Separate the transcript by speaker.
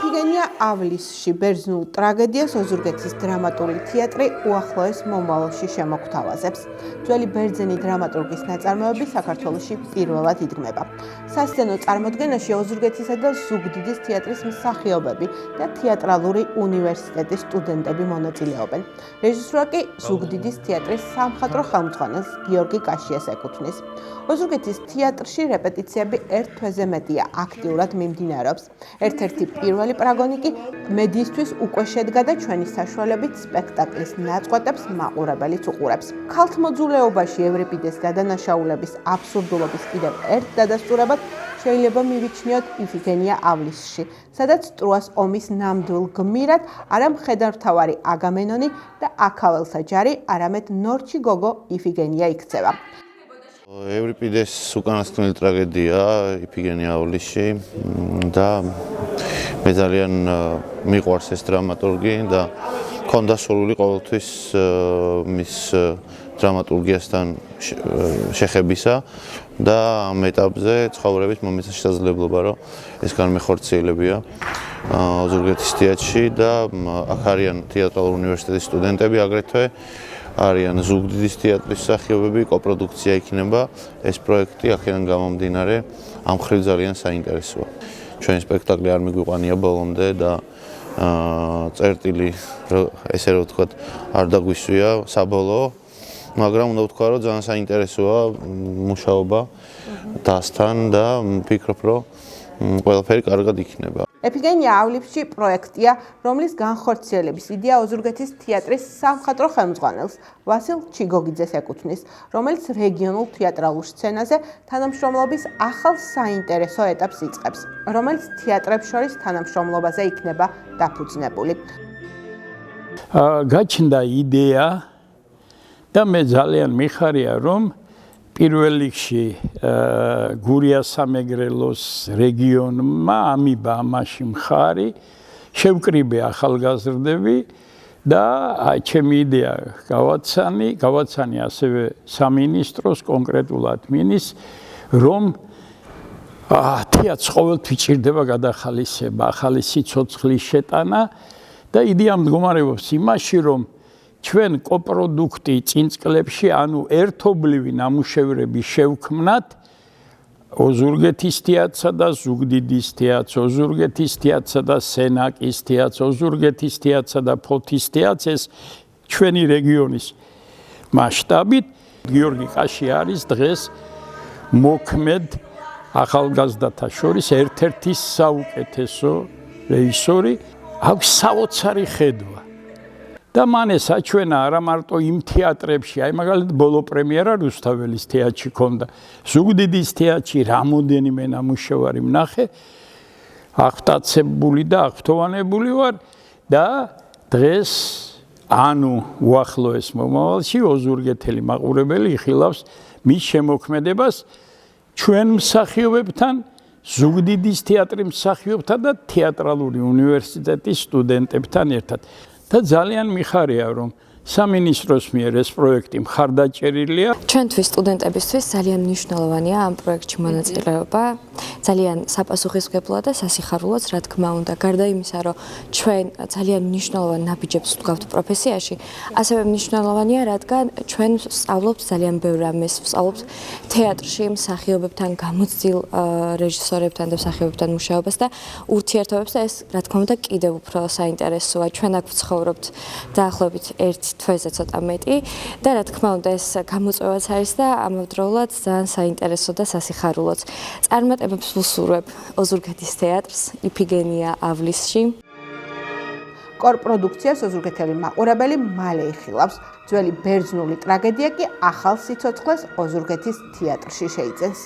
Speaker 1: იფიგენია ავლისში ბერძნულ ტრაგედიას ოზურგეთის დრამატული თეატრი უახლოეს მომავალში შემოგთავაზებს. ძველი ბერძენი დრამატურგის ნაწარმოები საქართველოში პირველად იდგმება. სასცენო წარმოდგენაში ოზურგეთისა და ზუგდიდის თეატრის მსახიობები და თეატრალური უნივერსიტეტის სტუდენტები მონაწილეობენ. რეჟისურა კი ზუგდიდის თეატრის სამხატვრო ხელმძღვანელს გიორგი კაშიას ეკუთვნის. ოზურგეთის თეატრში რეპეტიციები ერთ თვეზე მეტია აქტიურად მიმდინარეობს. ერთ-ერთი პირველი პრაგონიკი მედიისთვის უკვე შედგა და ჩვენი საშუალებით სპექტაკლის ნაწყვეტებს მაყურებელიც უყურებს. ქალთმოძულეობაში ევრიპიდეს დადანაშაულების აბსურდულობის კიდევ ერთ დადასტურებად შეიძლება მივიჩნიოთ იფიგენია ავლისში, სადაც ტროას ომის ნამდვილ გმირად არა მხედართმთავარი აგამემნონი და აქაველთა ჯარი, არამედ ნორჩი გოგო იფიგენია იქცევა.
Speaker 2: ევრიპიდეს უკანასკნელი ტრაგედია იფიგენია ავლისში და მე ძალიან მიყვარს ეს დრამატურგი და მქონდა სურვილი ყოველთვის მის დრამატურგიასთან შეხებისა და ამ ეტაპზე ცხოვრების მომეც შესაძლებლობა რომ ეს განმეხორციელებია ოზურგეთის თეატრში და აქ არიან თეატრალური უნივერსიტეტის სტუდენტები აგრეთვე არიან ზუგდიდის თეატრის მსახიობები, კოპროდუქცია იქნება ეს პროექტი აქედან გამომდინარე ამ მხრივ ძალიან საინტერესოა. ჩვენი სპექტაკლი არ მიგვიყვანია ბოლომდე და წერტილი ესე რომ ვთქვათ არ დაგვისვია საბოლოო, მაგრამ უნდა ვთქვა რომ ძალიან საინტერესოა მუშაობა დასთან და ვფიქრობ რომ ყველაფერი კარგად იქნება.
Speaker 1: იფიგენია ავლისში პროექტია, რომლის განხორციელების იდეა ოზურგეთის თეატრის სამხატვრო ხელმძღვანელს ვასილ ჩიგოგიძეს ეკუთვნის, რომელიც რეგიონულ თეატრალურ სცენაზე თანამშრომლობის ახალ საინტერესო ეტაპს იწყებს, რომელიც თეატრებს შორის თანამშრომლობაზე იქნება დაფუძნებული.
Speaker 3: გაჩნდა იდეა და მე ძალიან მიხარია რომ პირველ რიგში გურია სამეგრელოს რეგიონმა ამიბა ამაში მხარი შევკრიბე ახალგაზრდები და ჩემი იდეა გავაცანი ასევე სამინისტროს კონკრეტულად მინის რომ თეატრს ყოველთვის ჭირდება გადახალისება, ახალი სიცოცხლის შეტანა და იდეა მდგომარეობს იმაში რომ ჩვენ კოპროდუქტი წინ წლებში, ანუ ერთობლივი ნამუშევრები შევქმნათ ოზურგეთის თეატრსა და ზუგდიდის თეატრს, ოზურგეთის თეატრსა და სენაკის თეატრს, ოზურგეთის თეატრსა და ფოთის თეატრს ჩვენი რეგიონის მასშტაბით. გიორგი კაში არის დღეს მოქმედ ახალგაზრდათა შორის ერთ-ერთი საუკეთესო რეჟისორი, აქვს საოცარი ხედვა. და მან ეს აჩვენა არა მარტო იმ თეატრებში, აი მაგალითად ბოლო პრემიერა რუსთაველის თეატრში ქონდა. ზუგდიდის თეატრში რამოდენიმე ნამუშევარი ვნახე, აღტაცებული და აღფრთოვანებული ვარ და დღეს ანუ უახლოეს მომავალში ოზურგეთელი მაყურებელი იხილავს მის შემოქმედებას ჩვენ მსახიობებთან, ზუგდიდის თეატრის მსახიობებთან და თეატრალური უნივერსიტეტის სტუდენტებთან ერთად. და ძალიან მიხარია რომ სამინისტროს მიერ ეს პროექტი მხარდაჭერილია.
Speaker 4: ჩვენთვის სტუდენტებისთვის ძალიან მნიშვნელოვანია ამ პროექტში მონაწილეობა. ძალიან საპასუხისმგებლოა და სასიხარულოც, რა თქმა უნდა, გარდა იმისა, რომ ჩვენ ძალიან მნიშვნელოვან ნაბიჯებს ვდგავთ პროფესიაში, ასევე მნიშვნელოვანია, რადგან ჩვენ ვსწავლობთ ძალიან ბევრ რამეს, ვსწავლობთ თეატრში მსახიობებთან, გამოცდილ რეჟისორებთან და მსახიობებთან მუშაობას და ურთიერთობებს და ეს, რა თქმა უნდა, კიდევ უფრო საინტერესოა. ჩვენ აქ ვცხოვრობთ დაახლოებით ერთ თვეზე ცოტა მეტი და რა თქმა უნდა ეს გამოწვევაც არის და ამავდროულად ძალიან საინტერესო და სასიხარულოც. წარმატებებს ვუსურვებ ოზურგეთის თეატრს იფიგენია ავლისში.
Speaker 1: კორპროდუქციას ოზურგეთელი მაყურებელი მალე იხილავს. ძველი ბერძნული ტრაგედია კი ახალ სიცოცხლეს ოზურგეთის თეატრში შეიძენს.